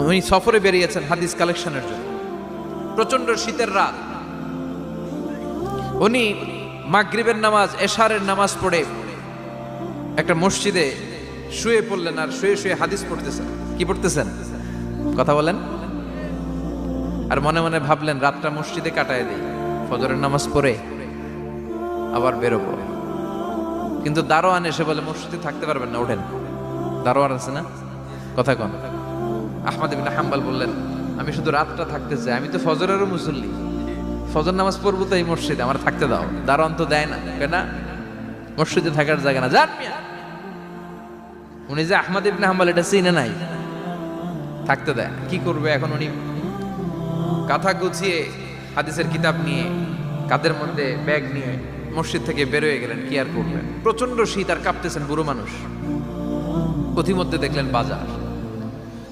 উনি সফরে বেরিয়েছেন হাদিস কালেকশনের জন্য। প্রচন্ড শীতের রাত, উনি মাগরিবের নামাজ, এশারের নামাজ পড়ে একটা মসজিদে শুয়ে পড়লেন, আর শুয়ে শুয়ে হাদিস পড়তেছেন। কি পড়তেছেন? কথা বলেন। আর মনে মনে ভাবলেন রাতটা মসজিদে কাটায় দিই, ফজরের নামাজ পড়ে আবার বেরোবো। কিন্তু দারোয়ান এসে বলে মসজিদে থাকতে পারবেন না, ওঠেন। দারোয়ান আছে না, কথা কন। আহমদ ইবনে হাম্বল বললেন আমি শুধু রাতটা থাকতে চাই, আমি তো ফজরেরও মুসল্লি, ফজর নামাজ পড়বো তো এই মসজিদে, আমার থাকতে দাও। দারোয়ান তো দেয় না, কেন? মসজিদে থাকার জায়গা না, যান মিয়া। উনি যে আহমদ ইবনে হাম্বল এটা চিনে নাই, থাকতে দেয় না। কি করবে এখন? উনি কাঁথা গুছিয়ে হাদিসের কিতাব নিয়ে কাঁধের মধ্যে ব্যাগ নিয়ে মসজিদ থেকে বেরোয় গেলেন। কি আর করবেন, প্রচন্ড শীত, আর কাঁপতেছেন বুড়ো মানুষ। পথিমধ্যে দেখলেন বাজার,